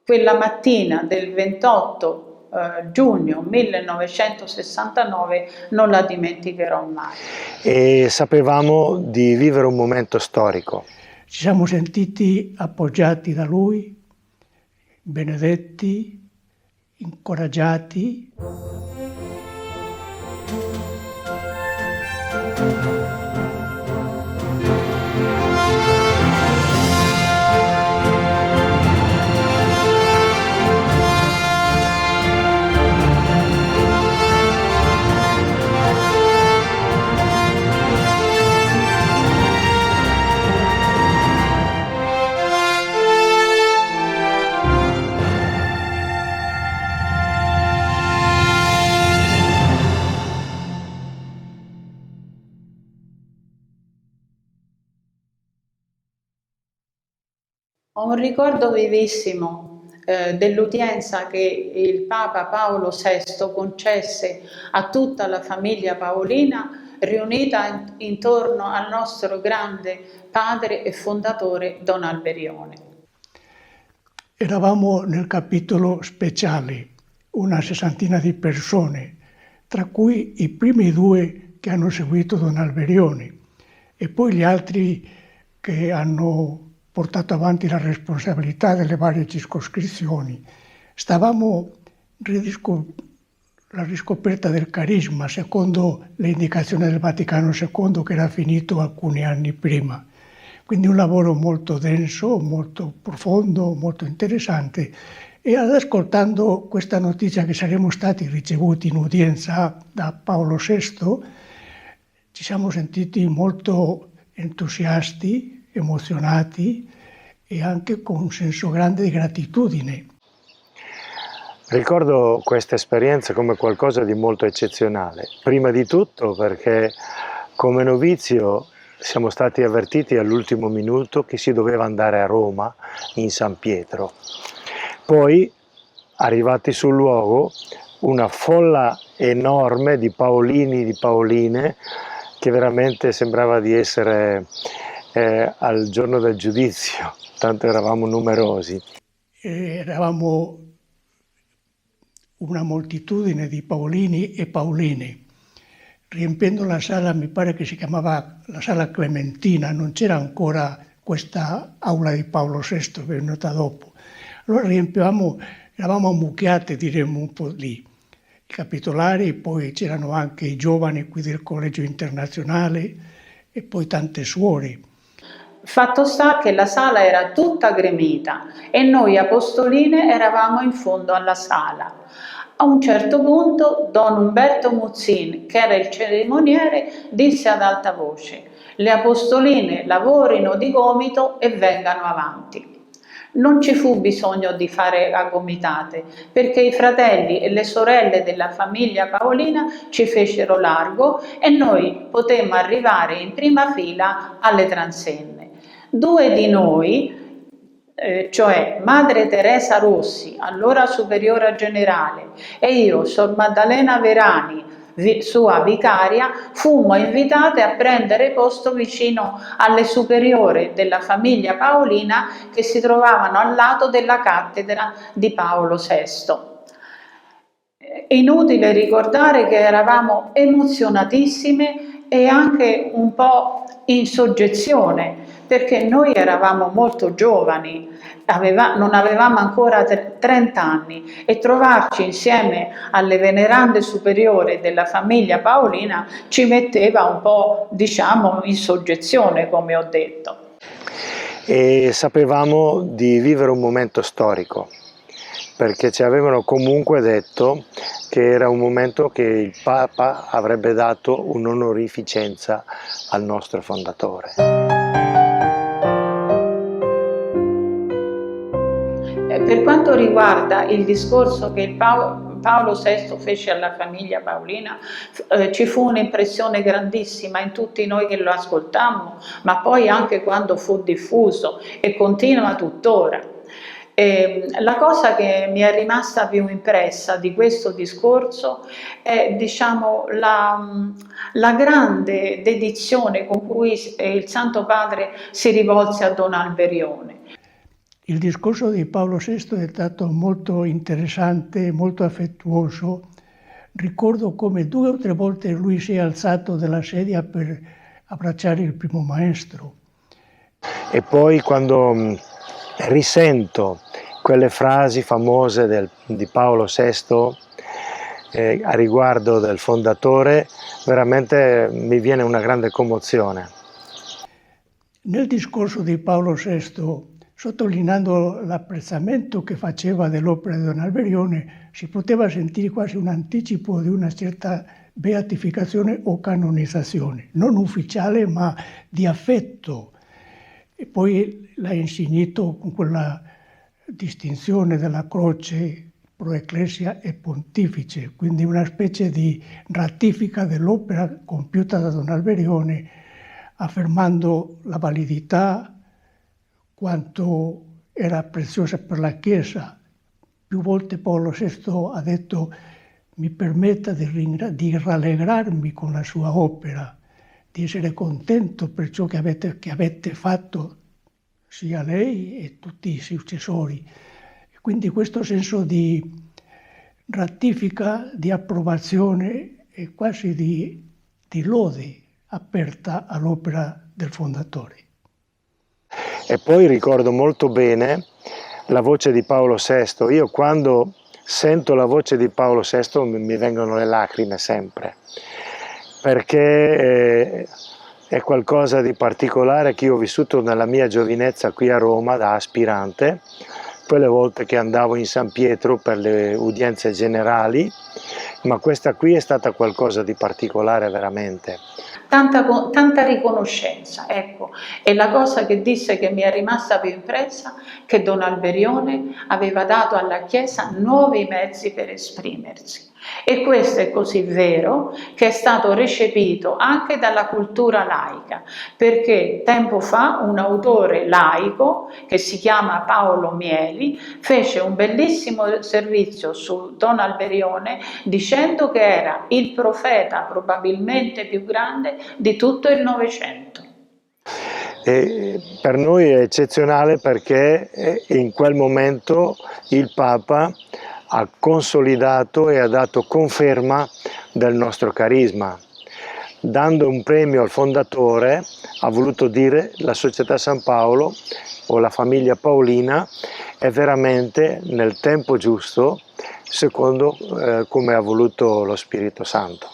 quella mattina del 28 giugno 1969 non la dimenticherò mai. E sapevamo di vivere un momento storico. Ci siamo sentiti appoggiati da lui, benedetti, incoraggiati. Ho un ricordo vivissimo dell'udienza che il Papa Paolo VI concesse a tutta la famiglia paolina riunita intorno al nostro grande padre e fondatore Don Alberione. Eravamo nel capitolo speciale, una sessantina di persone, tra cui i primi due che hanno seguito Don Alberione e poi gli altri che hanno portato avanti la responsabilità delle varie circoscrizioni. Stavamo la riscoperta del carisma, secondo le indicazioni del Vaticano II, che era finito alcuni anni prima. Quindi un lavoro molto denso, molto profondo, molto interessante. E ascoltando questa notizia che saremmo stati ricevuti in udienza da Paolo VI, ci siamo sentiti molto entusiasti, emozionati e anche con un senso grande di gratitudine. Ricordo questa esperienza come qualcosa di molto eccezionale, prima di tutto perché come novizio siamo stati avvertiti all'ultimo minuto che si doveva andare a Roma, in San Pietro. Poi, arrivati sul luogo, una folla enorme di paolini, di paoline, che veramente sembrava di essere al giorno del giudizio, tanto eravamo numerosi. Eravamo una moltitudine di paolini e paoline, riempiendo la sala, mi pare che si chiamava la sala Clementina, non c'era ancora questa aula di Paolo VI, venuta dopo. Allora riempivamo, eravamo ammucchiate, diremmo un po' lì, i capitolari, poi c'erano anche i giovani qui del Collegio Internazionale e poi tante suore. Fatto sta che la sala era tutta gremita e noi apostoline eravamo in fondo alla sala. A un certo punto Don Umberto Muzzin, che era il cerimoniere, disse ad alta voce: «Le apostoline lavorino di gomito e vengano avanti». Non ci fu bisogno di fare a gomitate, perché i fratelli e le sorelle della famiglia paolina ci fecero largo e noi potemmo arrivare in prima fila alle transenne. Due di noi, cioè Madre Teresa Rossi, allora superiora generale, e io, Sor Maddalena Verani, sua vicaria, fummo invitate a prendere posto vicino alle superiore della famiglia paolina che si trovavano al lato della cattedra di Paolo VI. Inutile ricordare che eravamo emozionatissime e anche un po' in soggezione, perché noi eravamo molto giovani, non avevamo ancora 30 anni e trovarci insieme alle venerande superiori della famiglia paolina ci metteva un po', diciamo, in soggezione, come ho detto. E sapevamo di vivere un momento storico, perché ci avevano comunque detto che era un momento che il Papa avrebbe dato un'onorificenza al nostro fondatore. Per quanto riguarda il discorso che Paolo VI fece alla famiglia paolina, ci fu un'impressione grandissima in tutti noi che lo ascoltammo, ma poi anche quando fu diffuso e continua tuttora. La cosa che mi è rimasta più impressa di questo discorso è, diciamo, la grande dedizione con cui il Santo Padre si rivolse a Don Alberione. Il discorso di Paolo VI è stato molto interessante, molto affettuoso. Ricordo come 2 o 3 volte lui si è alzato dalla sedia per abbracciare il primo maestro. E poi quando risento quelle frasi famose di Paolo VI a riguardo del fondatore, veramente mi viene una grande commozione. Nel discorso di Paolo VI, sottolineando l'apprezzamento che faceva dell'opera di Don Alberione, si poteva sentire quasi un anticipo di una certa beatificazione o canonizzazione, non ufficiale ma di affetto. E poi l'ha insignito con quella distinzione della croce pro ecclesia e pontifice, quindi una specie di ratifica dell'opera compiuta da Don Alberione, affermando la validità, quanto era preziosa per la Chiesa. Più volte Paolo VI ha detto: mi permetta di rallegrarmi con la sua opera, di essere contento per ciò che avete fatto, sia lei e tutti i successori. Quindi questo senso di ratifica, di approvazione e quasi di lode aperta all'opera del fondatore. E poi ricordo molto bene la voce di Paolo VI. Io quando sento la voce di Paolo VI mi vengono le lacrime sempre, perché è qualcosa di particolare che io ho vissuto nella mia giovinezza qui a Roma da aspirante, quelle volte che andavo in San Pietro per le udienze generali, ma questa qui è stata qualcosa di particolare veramente. Tanta riconoscenza, ecco, e la cosa che disse che mi è rimasta più impressa, che Don Alberione aveva dato alla Chiesa nuovi mezzi per esprimersi. E questo è così vero che è stato recepito anche dalla cultura laica, perché tempo fa un autore laico che si chiama Paolo Mieli fece un bellissimo servizio su Don Alberione dicendo che era il profeta probabilmente più grande di tutto il Novecento. E per noi è eccezionale perché in quel momento il Papa ha consolidato e ha dato conferma del nostro carisma. Dando un premio al fondatore ha voluto dire la Società San Paolo o la famiglia Paolina è veramente nel tempo giusto secondo come ha voluto lo Spirito Santo.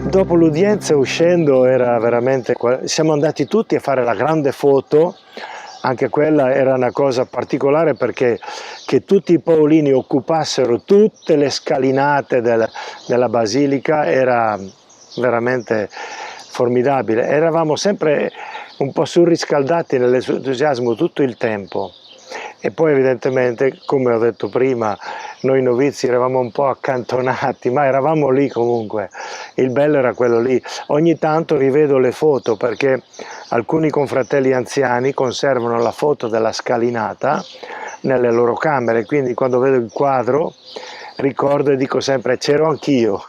Dopo l'udienza uscendo era veramente, siamo andati tutti a fare la grande foto, anche quella era una cosa particolare perché che tutti i paolini occupassero tutte le scalinate della basilica era veramente formidabile. Eravamo sempre un po' surriscaldati nell'entusiasmo tutto il tempo e poi evidentemente, come ho detto prima, noi novizi eravamo un po' accantonati, ma eravamo lì comunque, il bello era quello lì. Ogni tanto rivedo le foto perché alcuni confratelli anziani conservano la foto della scalinata nelle loro camere, quindi quando vedo il quadro ricordo e dico sempre c'ero anch'io.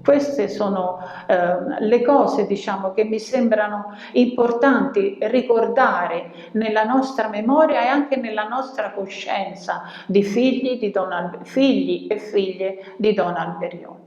Queste sono le cose, diciamo, che mi sembrano importanti ricordare nella nostra memoria e anche nella nostra coscienza di figli e figlie di Don Alberione.